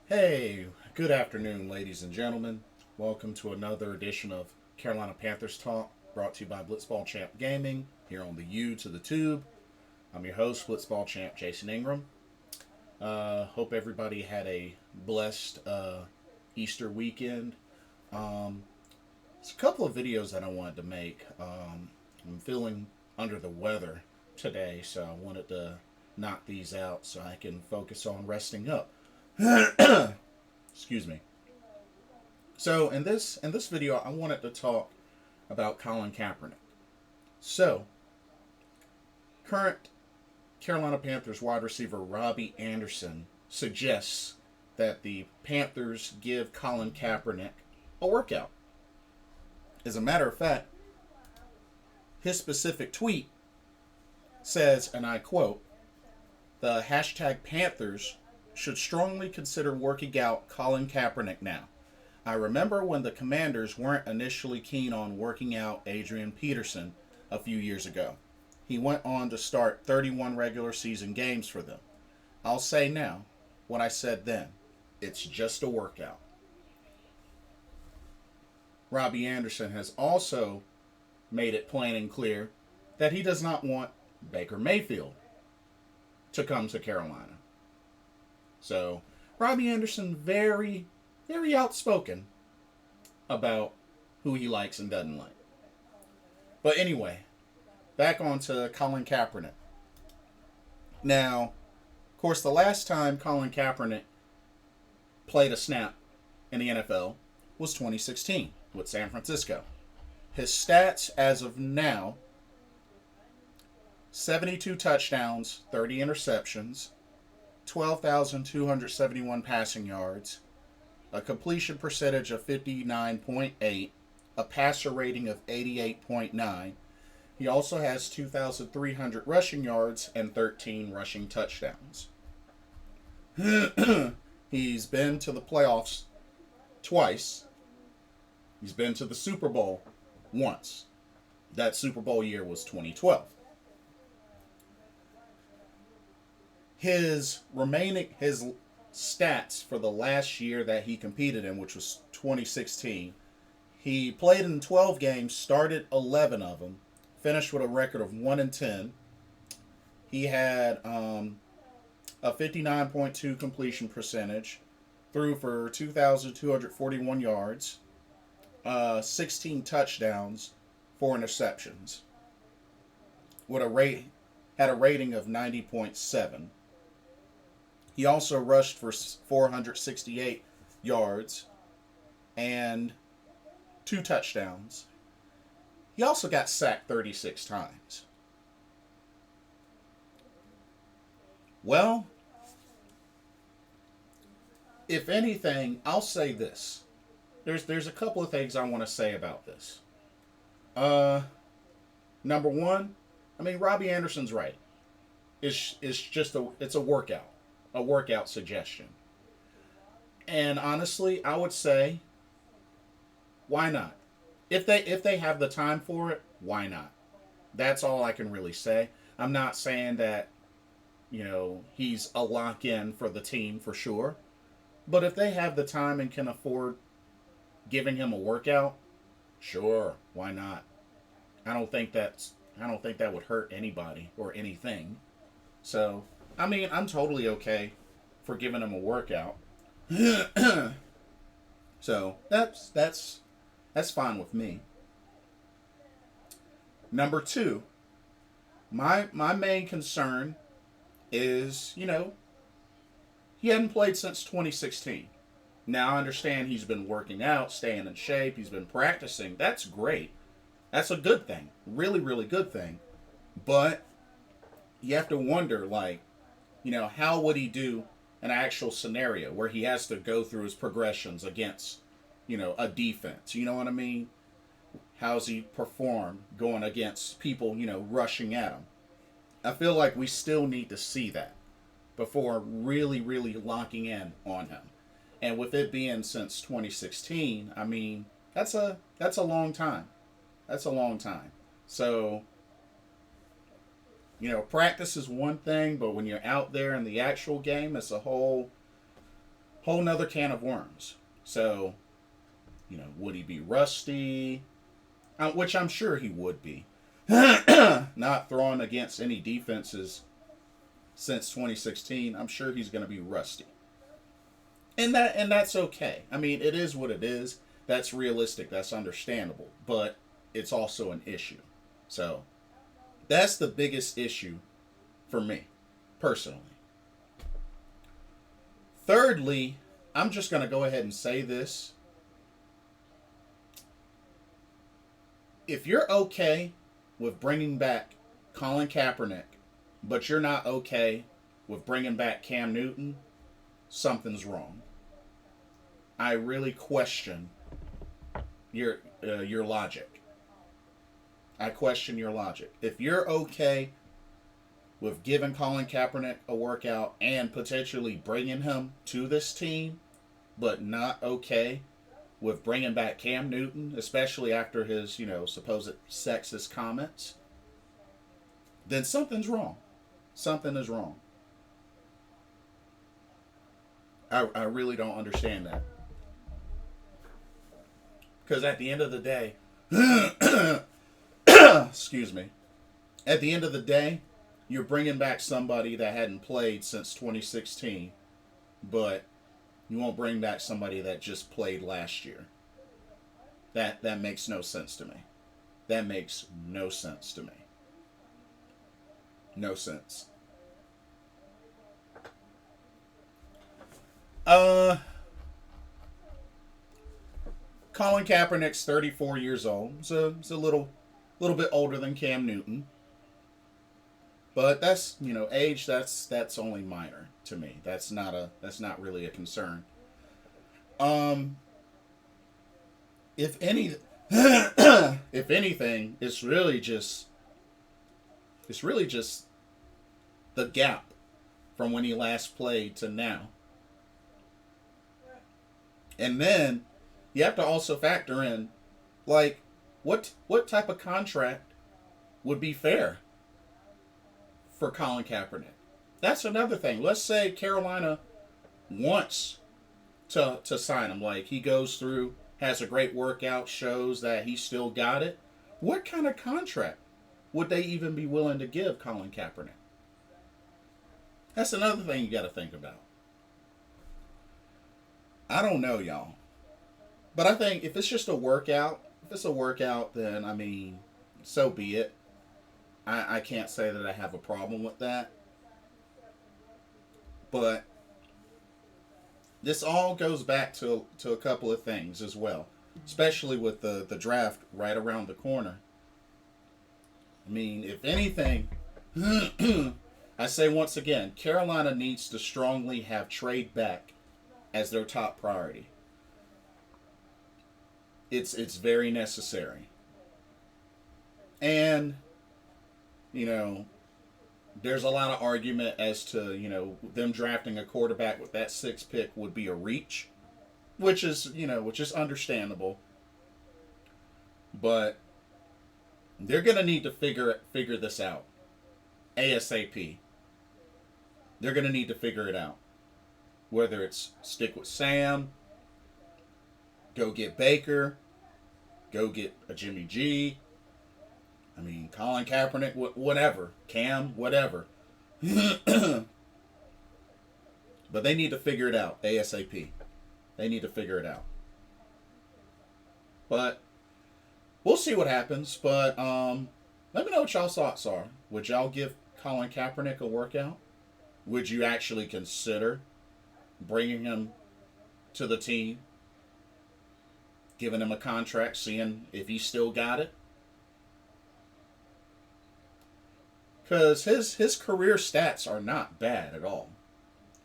Hey, good afternoon, ladies and gentlemen. Welcome to another edition of Carolina Panthers Talk, brought to you by Blitzball Champ Gaming, here on the U to the Tube. I'm your host, Blitzball Champ Jason Ingram. Hope everybody had a blessed Easter weekend. There's a couple of videos that I wanted to make. I'm feeling under the weather today, so I wanted to knock these out so I can focus on resting up. Excuse me. So in this video, I wanted to talk about Colin Kaepernick. So, current Carolina Panthers wide receiver Robby Anderson suggests that the Panthers give Colin Kaepernick a workout. As a matter of fact, his specific tweet says, and I quote, "The hashtag Panthers should strongly consider working out Colin Kaepernick now. I remember when the Commanders weren't initially keen on working out Adrian Peterson a few years ago. He went on to start 31 regular season games for them. I'll say now what I said then. It's just a workout." Robby Anderson has also made it plain and clear that he does not want Baker Mayfield to come to Carolina. So, Robby Anderson, very, very outspoken about who he likes and doesn't like. But anyway, back on to Colin Kaepernick. Now, of course, the last time Colin Kaepernick played a snap in the NFL was 2016 with San Francisco. His stats as of now: 72 touchdowns, 30 interceptions, 12,271 passing yards, a completion percentage of 59.8, a passer rating of 88.9. He also has 2,300 rushing yards and 13 rushing touchdowns. He's been to the playoffs twice. He's been to the Super Bowl once. That Super Bowl year was 2012. His stats for the last year that he competed in, which was 2016, he played in 12 games, started 11 of them, finished with a record of 1-10. He had a 59.2 completion percentage, threw for 2,241 yards, 16 touchdowns, 4 interceptions, with had a rating of 90.7. He also rushed for 468 yards and 2 touchdowns. He also got sacked 36 times. Well, if anything, I'll say this. There's a couple of things I want to say about this. Number one, Robby Anderson's right. It's a workout suggestion. And honestly, I would say, why not? If they have the time for it, why not? That's all I can really say. I'm not saying that, he's a lock-in for the team for sure. But if they have the time and can afford giving him a workout, sure, why not? I don't think that would hurt anybody or anything. So, I'm totally okay for giving him a workout. So, that's fine with me. Number two, my main concern is, he hadn't played since 2016. Now, I understand he's been working out, staying in shape, he's been practicing. That's great. That's a good thing. Really, really good thing. But you have to wonder, how would he do an actual scenario where he has to go through his progressions against, a defense? You know what I mean? How's he perform going against people, rushing at him? I feel like we still need to see that before really, really locking in on him. And with it being since 2016, that's a long time. That's a long time. So, practice is one thing, but when you're out there in the actual game, it's a whole Whole nother can of worms. So, would he be rusty? Which I'm sure he would be. Not throwing against any defenses since 2016. I'm sure he's going to be rusty. And that's okay. I mean, it is what it is. That's realistic. That's understandable. But it's also an issue. So that's the biggest issue for me, personally. Thirdly, I'm just going to go ahead and say this. If you're okay with bringing back Colin Kaepernick, but you're not okay with bringing back Cam Newton, something's wrong. I really question your logic. I question your logic. If you're okay with giving Colin Kaepernick a workout and potentially bringing him to this team, but not okay with bringing back Cam Newton, especially after his, supposed sexist comments, then something's wrong. Something is wrong. I really don't understand that. Because at the end of the day, excuse me, at the end of the day, you're bringing back somebody that hadn't played since 2016, but you won't bring back somebody that just played last year. That makes no sense to me. That makes no sense to me. No sense. Colin Kaepernick's 34 years old. So he's a little bit older than Cam Newton. But that's, age, that's only minor to me. That's not really a concern. If anything, it's really just the gap from when he last played to now. And then you have to also factor in, like, what type of contract would be fair for Colin Kaepernick? That's another thing. Let's say Carolina wants to sign him. Like, he goes through, has a great workout, shows that he still got it. What kind of contract would they even be willing to give Colin Kaepernick? That's another thing you got to think about. I don't know, y'all. But I think if it's just a workout, then, I mean, so be it. I can't say that I have a problem with that. But this all goes back to a couple of things as well. Especially with the draft right around the corner. I mean, if anything, I say once again, Carolina needs to strongly have trade back as their top priority. It's very necessary. And, there's a lot of argument as to, them drafting a quarterback with that 6th pick would be a reach, which is understandable. But they're going to need to figure this out ASAP. They're going to need to figure it out. Whether it's stick with Sam, go get Baker, go get a Jimmy G. I mean, Colin Kaepernick, whatever. Cam, whatever. But they need to figure it out ASAP. They need to figure it out. But we'll see what happens. But let me know what y'all's thoughts are. Would y'all give Colin Kaepernick a workout? Would you actually consider bringing him to the team, giving him a contract, seeing if he still got it? Because his career stats are not bad at all.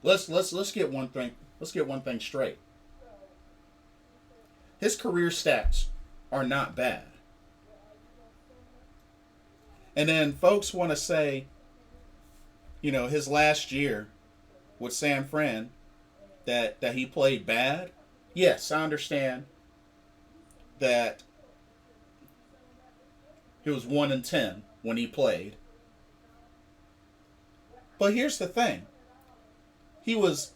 Let's get one thing straight. His career stats are not bad. And then folks want to say, his last year with San Fran, that he played bad. Yes, I understand that he was 1-10 when he played. But here's the thing. He was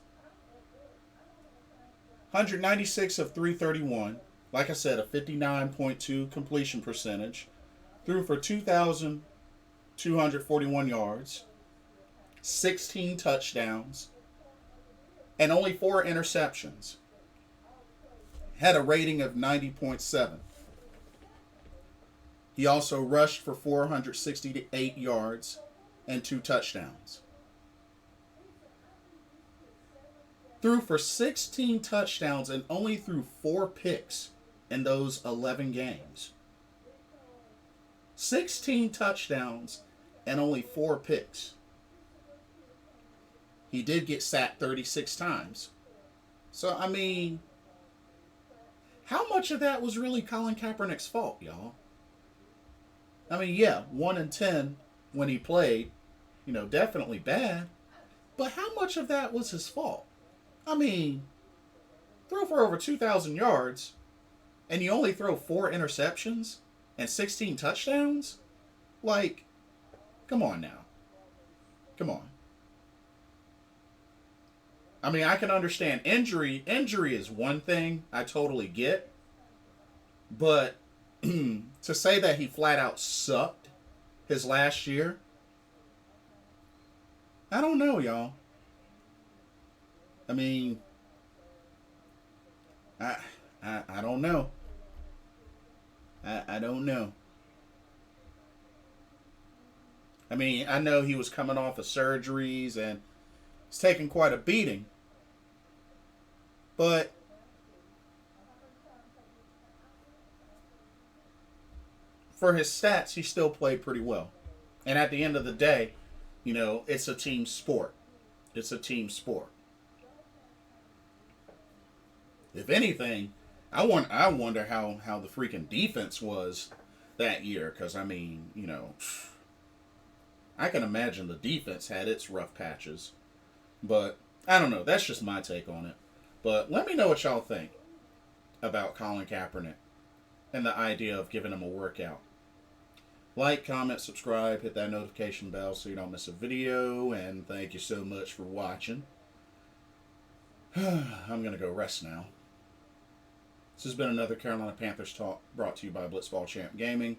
196 of 331. Like I said, a 59.2 completion percentage. Threw for 2,241 yards, 16 touchdowns, and only 4 interceptions. Had a rating of 90.7. He also rushed for 468 yards and 2 touchdowns. Threw for 16 touchdowns and only threw 4 picks in those 11 games. 16 touchdowns and only 4 picks. He did get sacked 36 times. So, I mean, how much of that was really Colin Kaepernick's fault, y'all? I mean, yeah, 1-10 when he played, definitely bad. But how much of that was his fault? I mean, throw for over 2,000 yards, and you only throw 4 interceptions and 16 touchdowns? Like, come on now. Come on. I mean, I can understand injury. Injury is one thing I totally get. But to say that he flat out sucked his last year, I don't know, y'all. I mean, I don't know. I don't know. I mean, I know he was coming off of surgeries and he's taking quite a beating. But for his stats, he still played pretty well. And at the end of the day, it's a team sport. It's a team sport. If anything, I wonder how the freaking defense was that year. Because, I mean, I can imagine the defense had its rough patches. But, I don't know. That's just my take on it. But let me know what y'all think about Colin Kaepernick and the idea of giving him a workout. Like, comment, subscribe, hit that notification bell so you don't miss a video. And thank you so much for watching. I'm going to go rest now. This has been another Carolina Panthers talk brought to you by Blitzball Champ Gaming.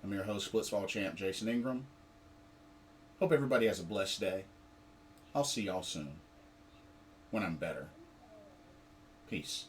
I'm your host, Blitzball Champ Jason Ingram. Hope everybody has a blessed day. I'll see y'all soon when I'm better. Peace.